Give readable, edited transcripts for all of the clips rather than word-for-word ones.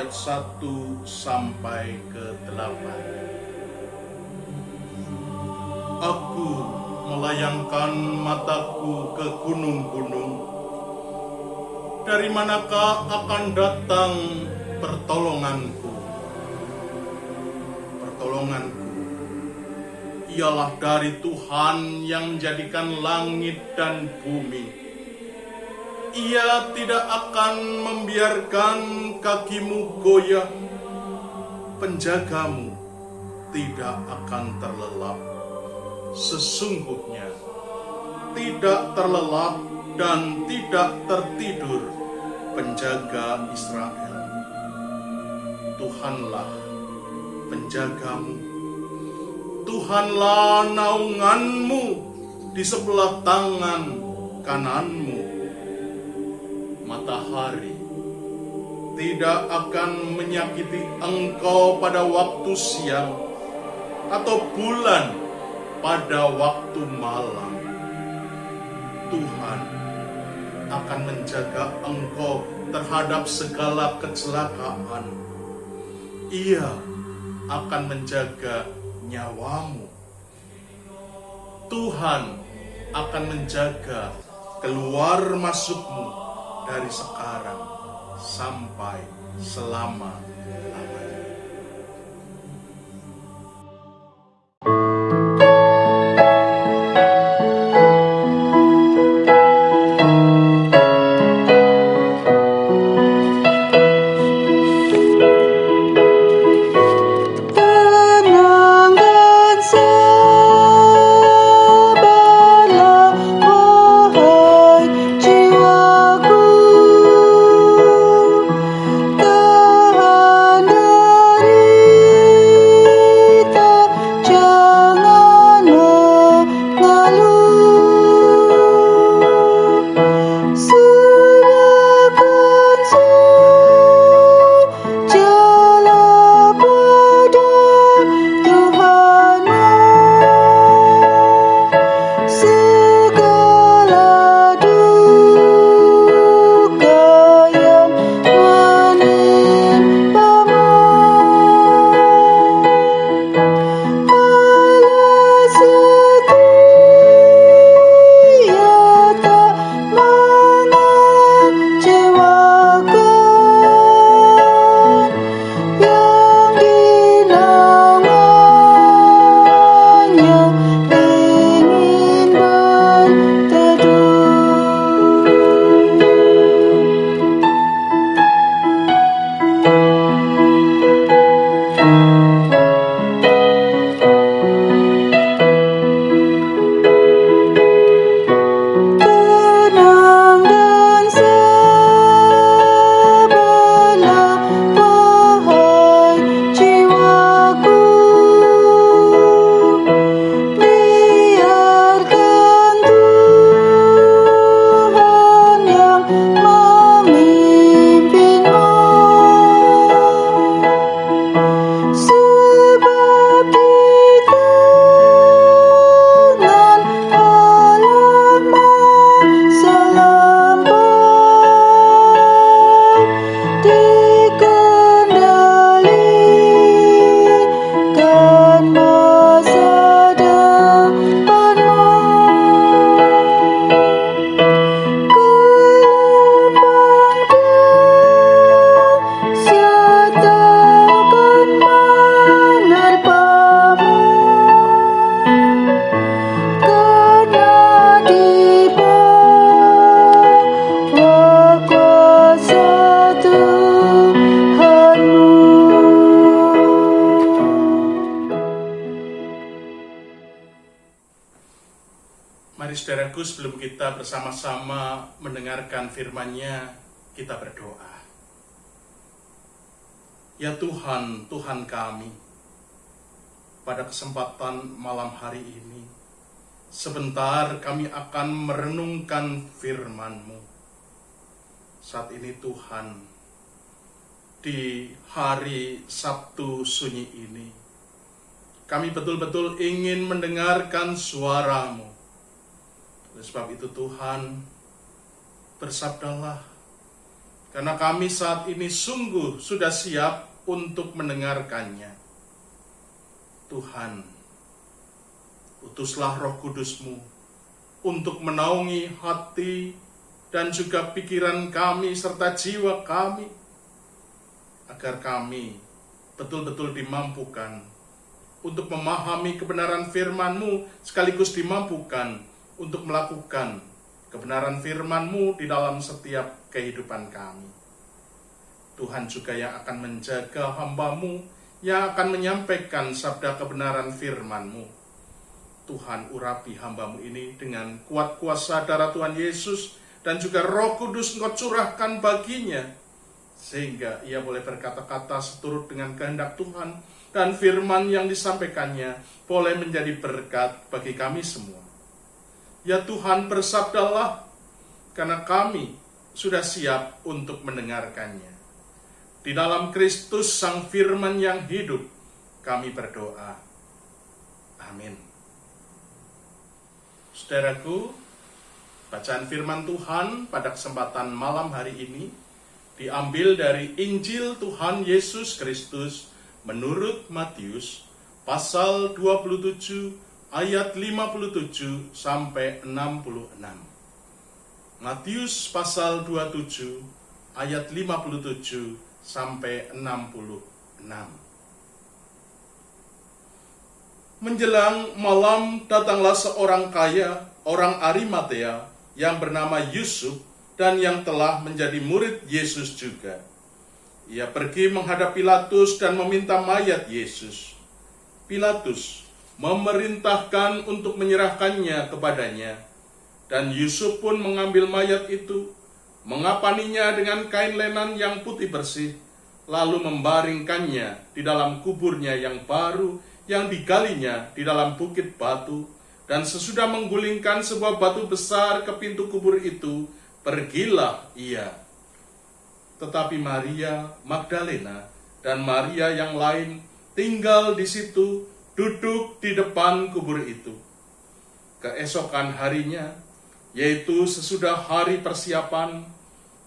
ayat 1 sampai ke 8. Aku melayangkan mataku ke gunung-gunung. Dari manakah akan datang pertolonganku? Pertolonganku ialah dari Tuhan yang menjadikan langit dan bumi. Ia tidak akan membiarkan kakimu goyah, penjagamu tidak akan terlelap. Sesungguhnya tidak terlelap dan tidak tertidur penjaga Israel. Tuhanlah penjagamu, Tuhanlah naunganmu di sebelah tangan kananmu. Matahari tidak akan menyakiti engkau pada waktu siang, atau bulan pada waktu malam. Tuhan akan menjaga engkau terhadap segala kecelakaan. Ia akan menjaga nyawamu. Tuhan akan menjaga keluar masukmu dari sekarang sampai selama-lamanya. Mari saudaraku, sebelum kita bersama-sama mendengarkan firman-Nya, kita berdoa. Ya Tuhan, Tuhan kami, pada kesempatan malam hari ini, sebentar kami akan merenungkan firman-Mu. Saat ini Tuhan, di hari Sabtu sunyi ini, kami betul-betul ingin mendengarkan suara-Mu. Oleh sebab itu Tuhan, bersabdalah karena kami saat ini sungguh sudah siap untuk mendengarkannya. Tuhan, utuslah Roh Kudus-Mu untuk menaungi hati dan juga pikiran kami serta jiwa kami, agar kami betul-betul dimampukan untuk memahami kebenaran firman-Mu, sekaligus dimampukan untuk melakukan kebenaran firman-Mu di dalam setiap kehidupan kami. Tuhan juga yang akan menjaga hamba-Mu, yang akan menyampaikan sabda kebenaran firman-Mu. Tuhan, urapi hamba-Mu ini dengan kuat kuasa darah Tuhan Yesus, dan juga Roh Kudus Engkau curahkan baginya, sehingga ia boleh berkata-kata seturut dengan kehendak Tuhan, dan firman yang disampaikannya boleh menjadi berkat bagi kami semua. Ya Tuhan, bersabdalah, karena kami sudah siap untuk mendengarkannya. Di dalam Kristus Sang Firman yang hidup, kami berdoa. Amin. Saudaraku, bacaan firman Tuhan pada kesempatan malam hari ini diambil dari Injil Tuhan Yesus Kristus menurut Matius pasal 27 ayat 57 sampai 66. Matius pasal 27 ayat 57 sampai 66. Menjelang malam datanglah seorang kaya, orang Arimatea, yang bernama Yusuf, dan yang telah menjadi murid Yesus juga. Ia pergi menghadap Pilatus dan meminta mayat Yesus. Pilatus memerintahkan untuk menyerahkannya kepadanya, dan Yusuf pun mengambil mayat itu, mengapaninya dengan kain lenan yang putih bersih, lalu membaringkannya di dalam kuburnya yang baru yang digalinya di dalam bukit batu. Dan sesudah menggulingkan sebuah batu besar ke pintu kubur itu, pergilah ia. Tetapi Maria Magdalena dan Maria yang lain tinggal di situ, duduk di depan kubur itu. Keesokan harinya, yaitu sesudah hari persiapan,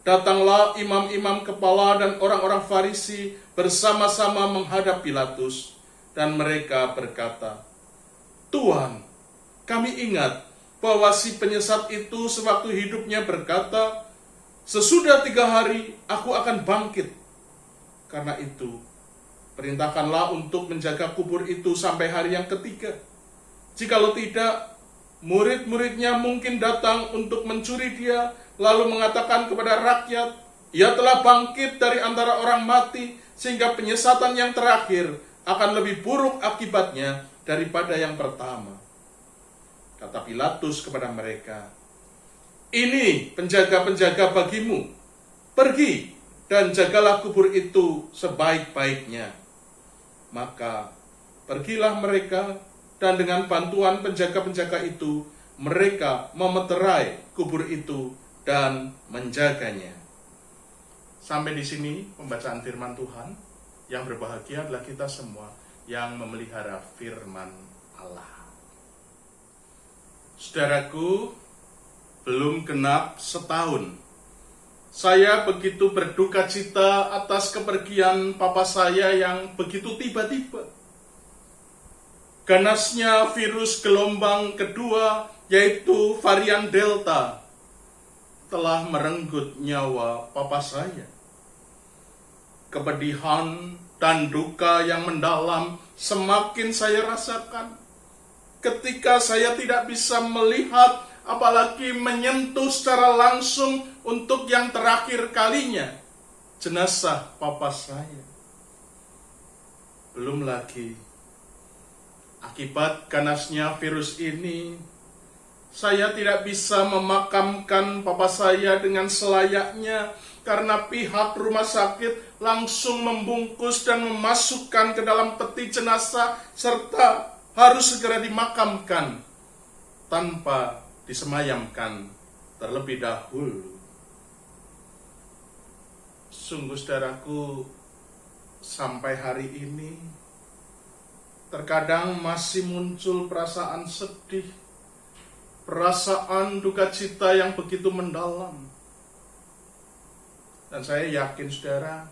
datanglah imam-imam kepala dan orang-orang Farisi bersama-sama menghadap Pilatus, dan mereka berkata, "Tuan, kami ingat bahwa si penyesat itu sewaktu hidupnya berkata, 'Sesudah 3 hari aku akan bangkit.' Karena itu, perintahkanlah untuk menjaga kubur itu sampai hari yang ketiga. Jikalau tidak, murid-muridnya mungkin datang untuk mencuri dia, lalu mengatakan kepada rakyat, 'Ia telah bangkit dari antara orang mati,' sehingga penyesatan yang terakhir akan lebih buruk akibatnya daripada yang pertama." Kata Pilatus kepada mereka, "Ini penjaga-penjaga bagimu. Pergi dan jagalah kubur itu sebaik-baiknya." Maka pergilah mereka, dan dengan bantuan penjaga-penjaga itu, mereka memeterai kubur itu dan menjaganya. Sampai di sini pembacaan firman Tuhan. Yang berbahagia adalah kita semua yang memelihara firman Allah. Saudaraku, belum genap setahun saya begitu berduka cita atas kepergian papa saya yang begitu tiba-tiba. Ganasnya virus gelombang kedua, yaitu varian Delta, telah merenggut nyawa papa saya. Kepedihan dan duka yang mendalam semakin saya rasakan ketika saya tidak bisa melihat, apalagi menyentuh secara langsung untuk yang terakhir kalinya jenazah papa saya. Belum lagi akibat ganasnya virus ini, saya tidak bisa memakamkan papa saya dengan selayaknya karena pihak rumah sakit langsung membungkus dan memasukkan ke dalam peti jenazah serta harus segera dimakamkan tanpa disemayamkan terlebih dahulu. Sungguh saudaraku, sampai hari ini terkadang masih muncul perasaan sedih, perasaan duka cita yang begitu mendalam. Dan saya yakin saudara,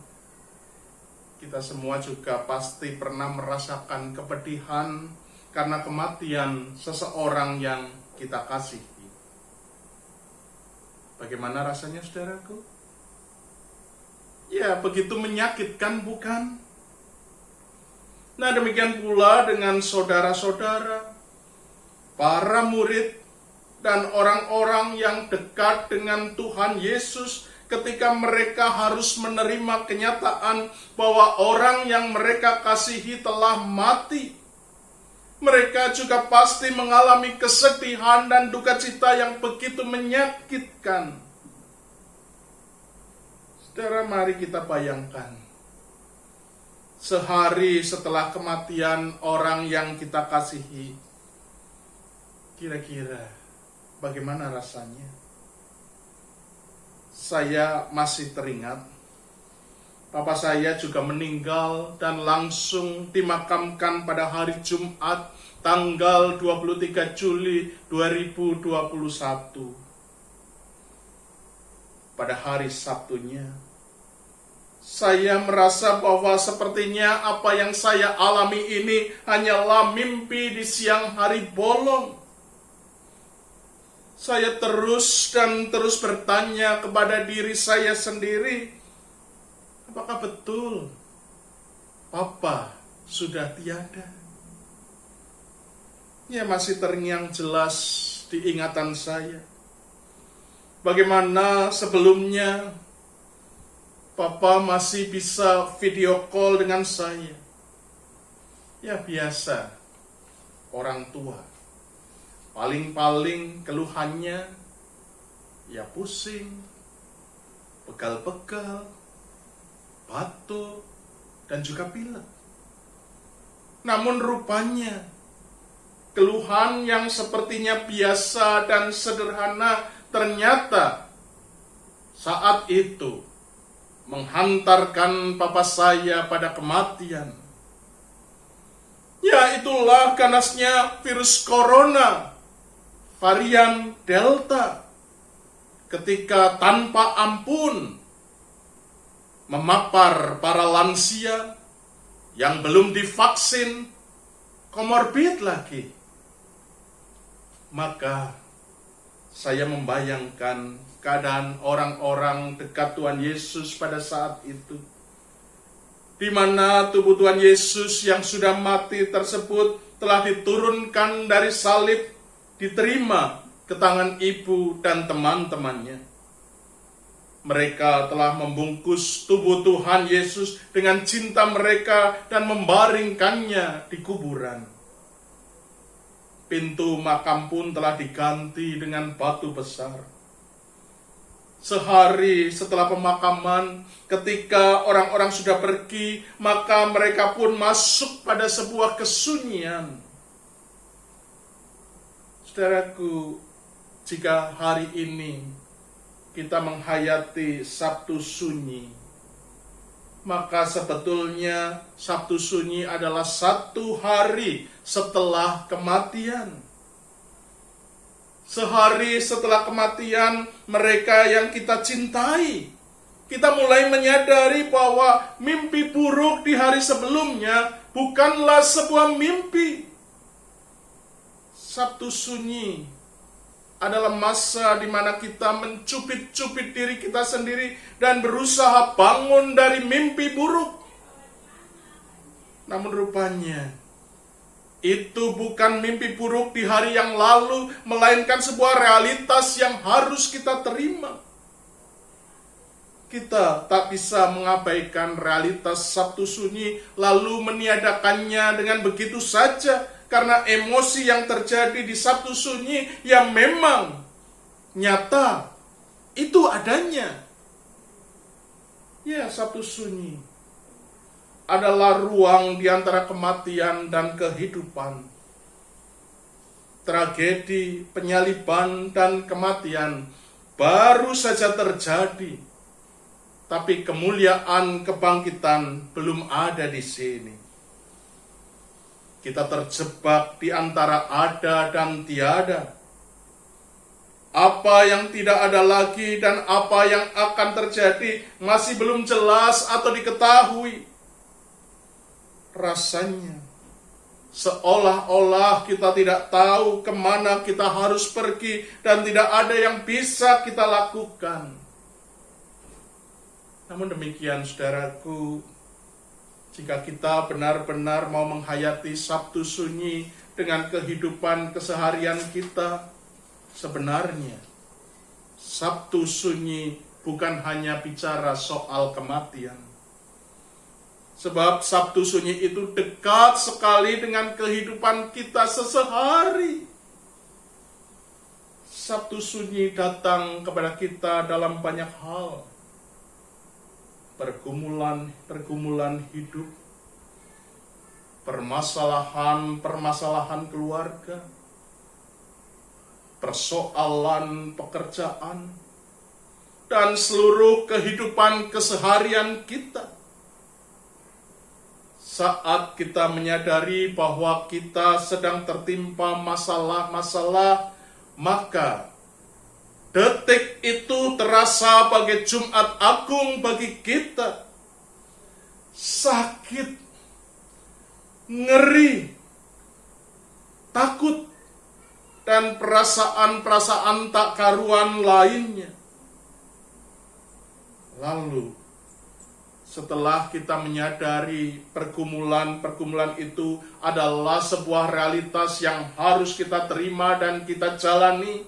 kita semua juga pasti pernah merasakan kepedihan karena kematian seseorang yang kita kasihi. Bagaimana rasanya saudaraku? Ya, begitu menyakitkan bukan? Nah, demikian pula dengan saudara-saudara, para murid, dan orang-orang yang dekat dengan Tuhan Yesus ketika mereka harus menerima kenyataan bahwa orang yang mereka kasihi telah mati. Mereka juga pasti mengalami kesedihan dan duka cita yang begitu menyakitkan. Saudara, mari kita bayangkan. Sehari setelah kematian orang yang kita kasihi, kira-kira bagaimana rasanya? Saya masih teringat, papa saya juga meninggal dan langsung dimakamkan pada hari Jumat tanggal 23 Juli 2021. Pada hari Sabtunya, saya merasa bahwa sepertinya apa yang saya alami ini hanyalah mimpi di siang hari bolong. Saya terus bertanya kepada diri saya sendiri, apakah betul Papa sudah tiada? Ya, masih terngiang jelas di ingatan saya. Bagaimana sebelumnya Papa masih bisa video call dengan saya. Ya, biasa, orang tua. Paling-paling keluhannya, ya pusing, pegal-pegal, batuk, dan juga pilek. Namun rupanya, keluhan yang sepertinya biasa dan sederhana ternyata saat itu menghantarkan papa saya pada kematian. Ya, itulah ganasnya virus corona, varian Delta, ketika tanpa ampun memapar para lansia yang belum divaksin, komorbid lagi. Maka saya membayangkan keadaan orang-orang dekat Tuhan Yesus pada saat itu, di mana tubuh Tuhan Yesus yang sudah mati tersebut telah diturunkan dari salib, diterima ke tangan ibu dan teman-temannya. Mereka telah membungkus tubuh Tuhan Yesus dengan cinta mereka dan membaringkannya di kuburan. Pintu makam pun telah diganti dengan batu besar. Sehari setelah pemakaman, ketika orang-orang sudah pergi, maka mereka pun masuk pada sebuah kesunyian. Saudaraku, jika hari ini kita menghayati Sabtu Sunyi, maka sebetulnya Sabtu Sunyi adalah satu hari setelah kematian. Sehari setelah kematian mereka yang kita cintai, kita mulai menyadari bahwa mimpi buruk di hari sebelumnya bukanlah sebuah mimpi. Sabtu Sunyi adalah masa di mana kita mencubit-cubit diri kita sendiri dan berusaha bangun dari mimpi buruk. Namun rupanya itu bukan mimpi buruk di hari yang lalu, melainkan sebuah realitas yang harus kita terima. Kita tak bisa mengabaikan realitas Sabtu Sunyi lalu meniadakannya dengan begitu saja, karena emosi yang terjadi di Sabtu Sunyi yang memang nyata, itu adanya. Ya, Sabtu Sunyi adalah ruang di antara kematian dan kehidupan. Tragedi, penyaliban, dan kematian baru saja terjadi, tapi kemuliaan kebangkitan belum ada di sini. Kita terjebak di antara ada dan tiada. Apa yang tidak ada lagi dan apa yang akan terjadi masih belum jelas atau diketahui. Rasanya seolah-olah kita tidak tahu kemana kita harus pergi dan tidak ada yang bisa kita lakukan. Namun demikian, saudaraku, jika kita benar-benar mau menghayati Sabtu Sunyi dengan kehidupan keseharian kita, sebenarnya Sabtu Sunyi bukan hanya bicara soal kematian. Sebab Sabtu Sunyi itu dekat sekali dengan kehidupan kita sehari-hari. Sabtu Sunyi datang kepada kita dalam banyak hal. Pergumulan hidup, permasalahan keluarga, persoalan pekerjaan, dan seluruh kehidupan keseharian kita. Saat kita menyadari bahwa kita sedang tertimpa masalah-masalah, maka detik itu terasa bagai Jumat Agung bagi kita. Sakit, ngeri, takut, dan perasaan-perasaan tak karuan lainnya. Lalu, setelah kita menyadari pergumulan itu adalah sebuah realitas yang harus kita terima dan kita jalani,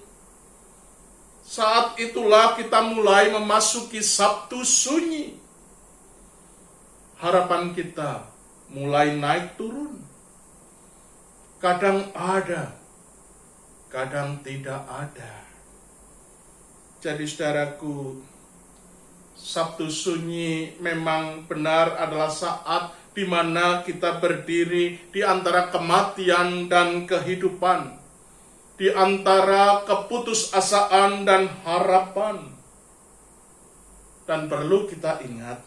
saat itulah kita mulai memasuki Sabtu Sunyi. Harapan kita mulai naik turun. Kadang ada, kadang tidak ada. Jadi saudaraku, Sabtu Sunyi memang benar adalah saat di mana kita berdiri di antara kematian dan kehidupan, di antara keputusasaan dan harapan. Dan perlu kita ingat,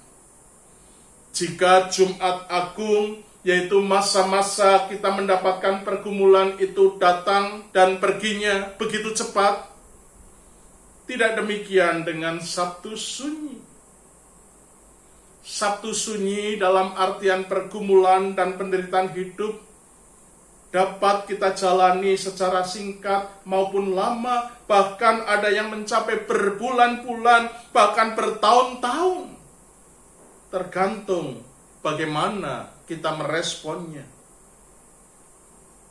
jika Jumat Agung, yaitu masa-masa kita mendapatkan pergumulan itu datang dan perginya begitu cepat, tidak demikian dengan Sabtu Sunyi. Sabtu Sunyi dalam artian pergumulan dan penderitaan hidup dapat kita jalani secara singkat maupun lama, bahkan ada yang mencapai berbulan-bulan, bahkan bertahun-tahun. Tergantung bagaimana kita meresponnya.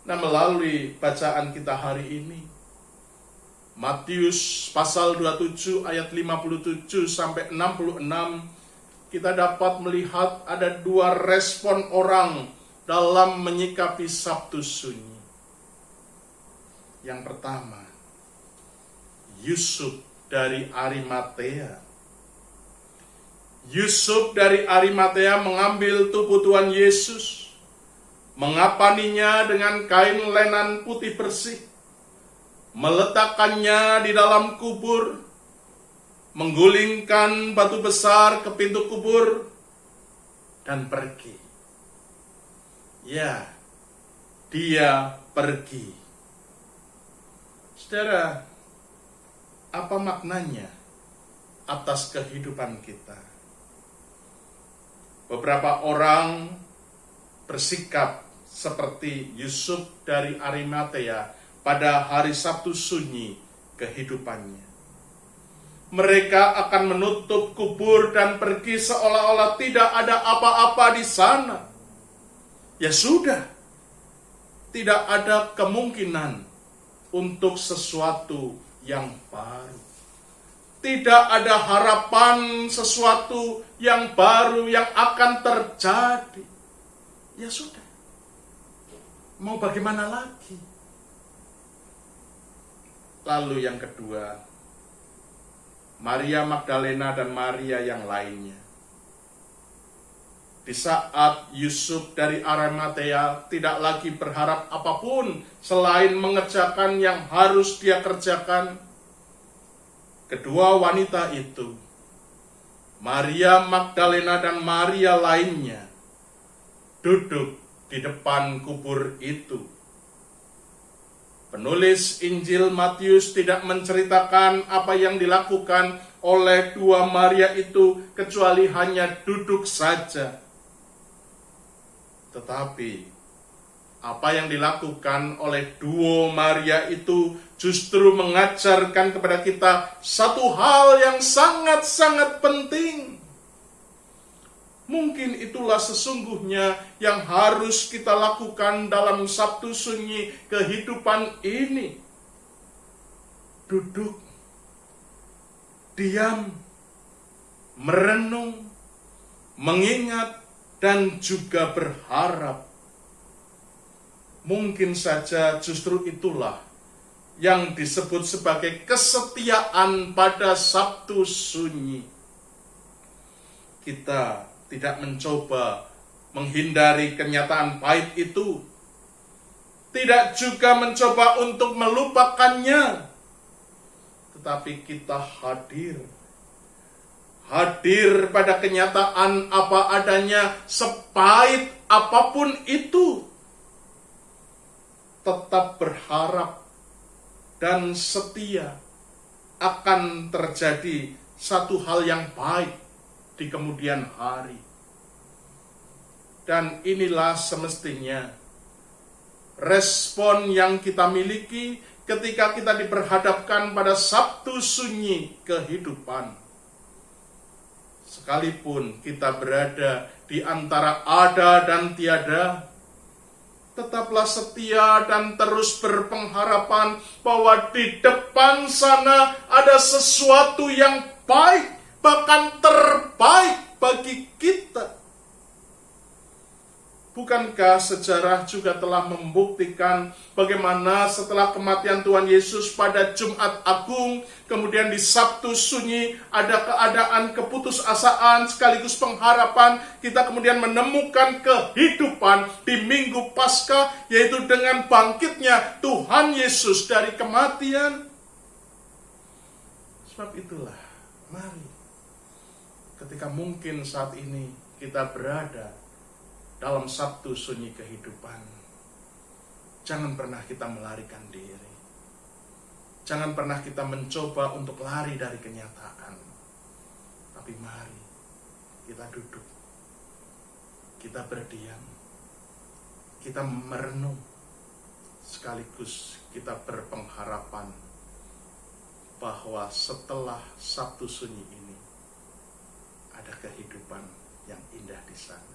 Nah, melalui bacaan kita hari ini, Matius pasal 27 ayat 57 sampai 66, kita dapat melihat ada dua respon orang dalam menyikapi Sabtu Sunyi. Yang pertama, Yusuf dari Arimatea. Yusuf dari Arimatea mengambil tubuh Tuhan Yesus, mengapaninya dengan kain lenan putih bersih, meletakkannya di dalam kubur, menggulingkan batu besar ke pintu kubur, dan pergi. Ya, dia pergi. Saudara, apa maknanya atas kehidupan kita? Beberapa orang bersikap seperti Yusuf dari Arimatea pada hari Sabtu Sunyi kehidupannya. Mereka akan menutup kubur dan pergi seolah-olah tidak ada apa-apa di sana. Ya sudah, tidak ada kemungkinan untuk sesuatu yang baru. Tidak ada harapan sesuatu yang baru yang akan terjadi. Ya sudah, mau bagaimana lagi? Lalu yang kedua, Maria Magdalena dan Maria yang lainnya. Di saat Yusuf dari Arimatea tidak lagi berharap apapun selain mengerjakan yang harus dia kerjakan, kedua wanita itu, Maria Magdalena dan Maria lainnya, duduk di depan kubur itu. Penulis Injil Matius tidak menceritakan apa yang dilakukan oleh dua Maria itu kecuali hanya duduk saja. Tetapi apa yang dilakukan oleh duo Maria itu justru mengajarkan kepada kita satu hal yang sangat-sangat penting. Mungkin itulah sesungguhnya yang harus kita lakukan dalam Sabtu Sunyi kehidupan ini. Duduk, diam, merenung, mengingat, dan juga berharap. Mungkin saja justru itulah yang disebut sebagai kesetiaan pada Sabtu Sunyi. Kita tidak mencoba menghindari kenyataan pahit itu, tidak juga mencoba untuk melupakannya, tetapi kita hadir pada kenyataan apa adanya, sepahit apapun itu, tetap berharap dan setia akan terjadi satu hal yang baik di kemudian hari. Dan inilah semestinya respon yang kita miliki ketika kita diperhadapkan pada Sabtu Sunyi kehidupan. Sekalipun kita berada di antara ada dan tiada, tetaplah setia dan terus berpengharapan bahwa di depan sana ada sesuatu yang baik, bahkan terbaik bagi kita. Bukankah sejarah juga telah membuktikan bagaimana setelah kematian Tuhan Yesus pada Jumat Agung, kemudian di Sabtu Sunyi ada keadaan keputusasaan sekaligus pengharapan, kita kemudian menemukan kehidupan di Minggu Paskah, yaitu dengan bangkitnya Tuhan Yesus dari kematian. Sebab itulah, mari ketika mungkin saat ini kita berada dalam Sabtu Sunyi kehidupan, jangan pernah kita melarikan diri. Jangan pernah kita mencoba untuk lari dari kenyataan. Tapi mari kita duduk, kita berdiam, kita merenung, sekaligus kita berpengharapan bahwa setelah Sabtu Sunyi ini ada kehidupan yang indah di sana.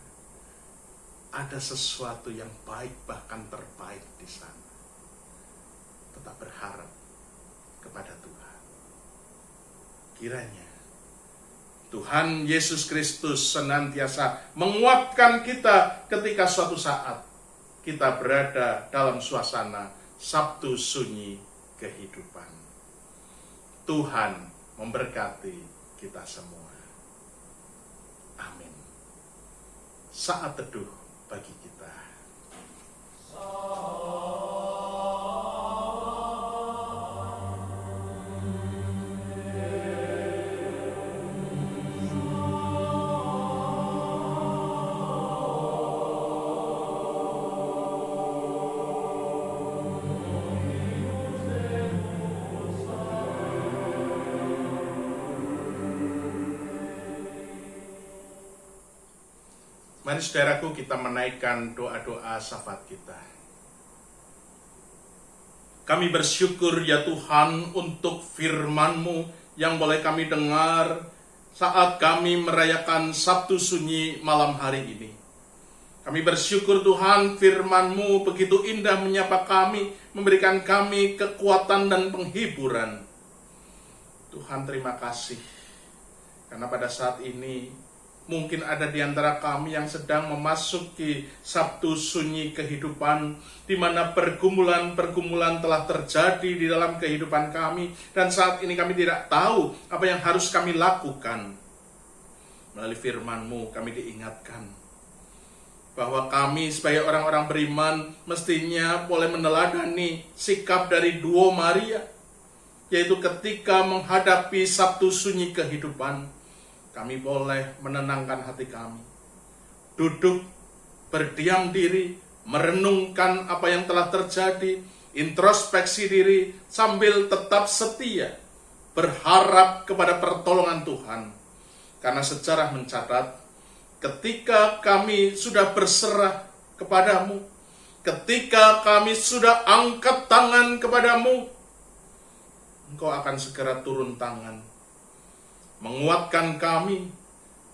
Ada sesuatu yang baik, bahkan terbaik di sana. Tetap berharap kepada Tuhan. Kiranya Tuhan Yesus Kristus senantiasa menguatkan kita ketika suatu saat kita berada dalam suasana Sabtu Sunyi kehidupan. Tuhan memberkati kita semua. Amin. Saat teduh bagi kita. Mari saudaraku, kita menaikkan doa-doa syafaat kita. Kami bersyukur ya Tuhan untuk firman-Mu yang boleh kami dengar saat kami merayakan Sabtu Sunyi malam hari ini. Kami bersyukur Tuhan, firman-Mu begitu indah menyapa kami, memberikan kami kekuatan dan penghiburan. Tuhan, terima kasih, karena pada saat ini mungkin ada di antara kami yang sedang memasuki Sabtu Sunyi kehidupan, di mana pergumulan-pergumulan telah terjadi di dalam kehidupan kami, dan saat ini kami tidak tahu apa yang harus kami lakukan. Melalui firman-Mu kami diingatkan bahwa kami sebagai orang-orang beriman mestinya boleh meneladani sikap dari duo Maria, yaitu ketika menghadapi Sabtu Sunyi kehidupan, kami boleh menenangkan hati kami, duduk, berdiam diri, merenungkan apa yang telah terjadi, introspeksi diri sambil tetap setia, berharap kepada pertolongan Tuhan. Karena sejarah mencatat, ketika kami sudah berserah kepadamu, ketika kami sudah angkat tangan kepadamu, Engkau akan segera turun tangan, menguatkan kami,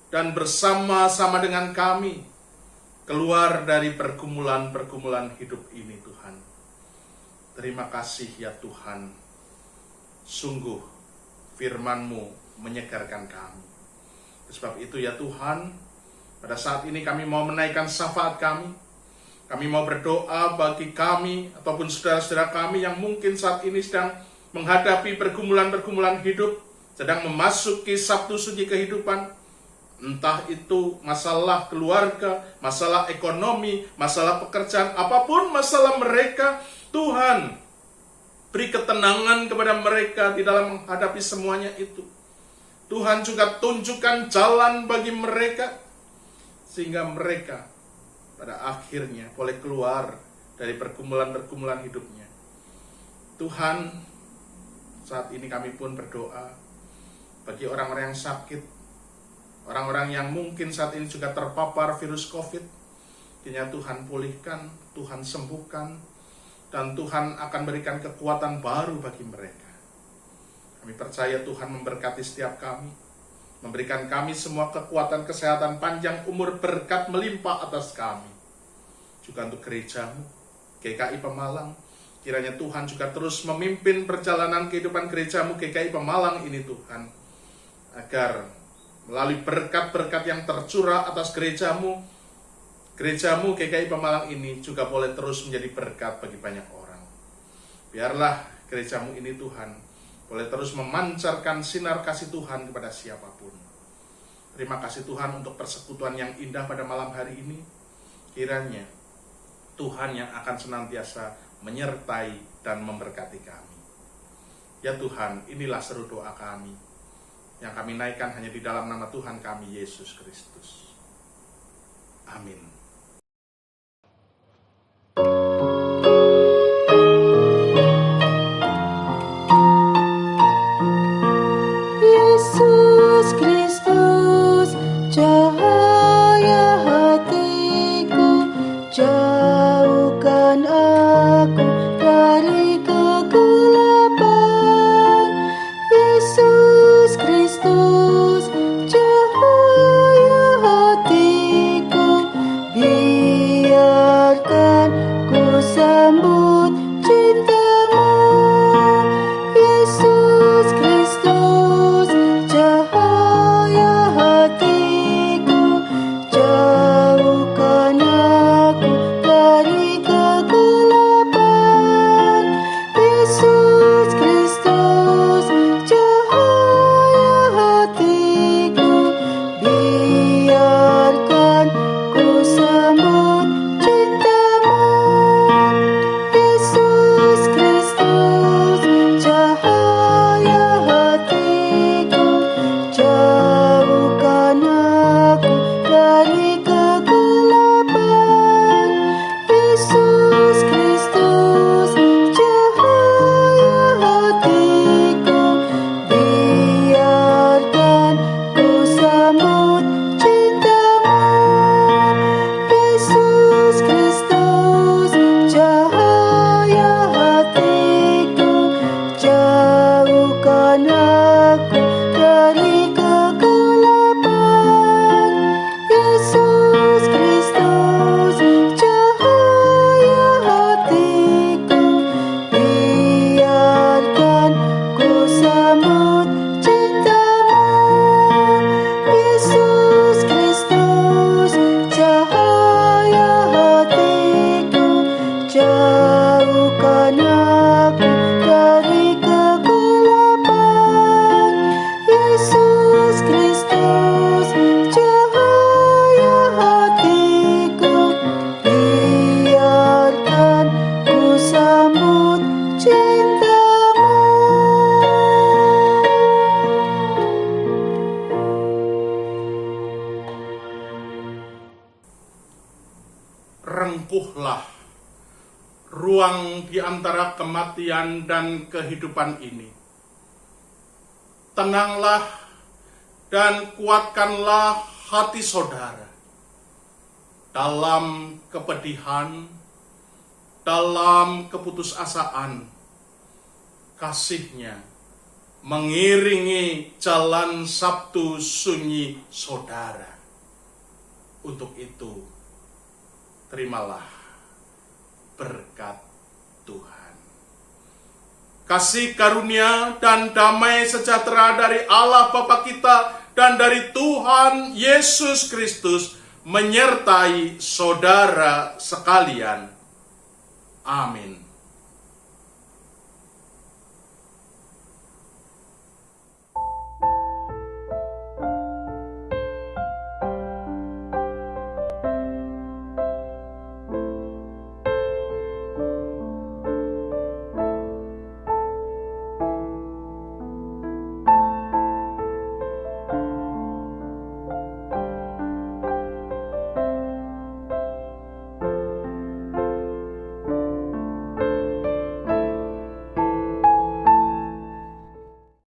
dan bersama-sama dengan kami keluar dari pergumulan-pergumulan hidup ini, Tuhan. Terima kasih ya Tuhan. Sungguh firman-Mu menyegarkan kami. Sebab itu ya Tuhan, pada saat ini kami mau menaikkan syafaat kami. Kami mau berdoa bagi kami ataupun saudara-saudara kami yang mungkin saat ini sedang menghadapi pergumulan-pergumulan hidup, sedang memasuki Sabtu Suci kehidupan. Entah itu masalah keluarga, masalah ekonomi, masalah pekerjaan, apapun masalah mereka, Tuhan, beri ketenangan kepada mereka di dalam menghadapi semuanya itu. Tuhan juga tunjukkan jalan bagi mereka, sehingga mereka pada akhirnya boleh keluar dari pergumulan-pergumulan hidupnya. Tuhan, saat ini kami pun berdoa bagi orang-orang yang sakit, orang-orang yang mungkin saat ini juga terpapar virus COVID. Kiranya Tuhan pulihkan, Tuhan sembuhkan, dan Tuhan akan berikan kekuatan baru bagi mereka. Kami percaya Tuhan memberkati setiap kami, memberikan kami semua kekuatan, kesehatan, panjang umur, berkat melimpah atas kami. Juga untuk gereja-Mu, GKI Pemalang, kiranya Tuhan juga terus memimpin perjalanan kehidupan gereja-Mu GKI Pemalang ini Tuhan, agar melalui berkat-berkat yang tercurah atas gereja-Mu GKI Pemalang ini juga boleh terus menjadi berkat bagi banyak orang. Biarlah gereja-Mu ini Tuhan boleh terus memancarkan sinar kasih Tuhan kepada siapapun. Terima kasih Tuhan untuk persekutuan yang indah pada malam hari ini. Kiranya Tuhan yang akan senantiasa menyertai dan memberkati kami. Ya Tuhan, inilah seru doa kami, yang kami naikkan hanya di dalam nama Tuhan kami, Yesus Kristus. Amin. Yesus Kristus, cahaya hatiku, jauhkan aku dari kegelapan. Yesus Kristus, cahaya hatiku, biarkan ku sambut cinta-Mu. Yesus Kristus, cahaya hatiku, jauhkan aku dari kegelapan. Yesus Kristus, cahaya hatiku, biarkan ku sambut cinta-Mu. Yesus Kristus, cahaya hatiku, jauhkan aku dari kegelapan. Yesus Kristus, cahaya hatiku, biarkan ku sambut cinta-Mu. Yesus Kristus, cahaya hatiku, jauhkan aku dari kegelapan. Yesus Kristus, cahaya hatiku, biarkan ku sambut cinta-Mu. Yesus Kristus, cahaya hatiku, jauhkan aku dari kegelapan. Yesus Kristus, cahaya hatiku, biarkan ku sambut cinta-Mu. Rempuhlah ruang di antara kematian dan kehidupan ini. Tenanglah dan kuatkanlah hati saudara dalam kepedihan, dalam keputusasaan. Kasih-Nya mengiringi jalan Sabtu sunyi saudara. Untuk itu, terimalah berkat Tuhan. Kasih karunia dan damai sejahtera dari Allah Bapa kita dan dari Tuhan Yesus Kristus menyertai saudara sekalian. Amin.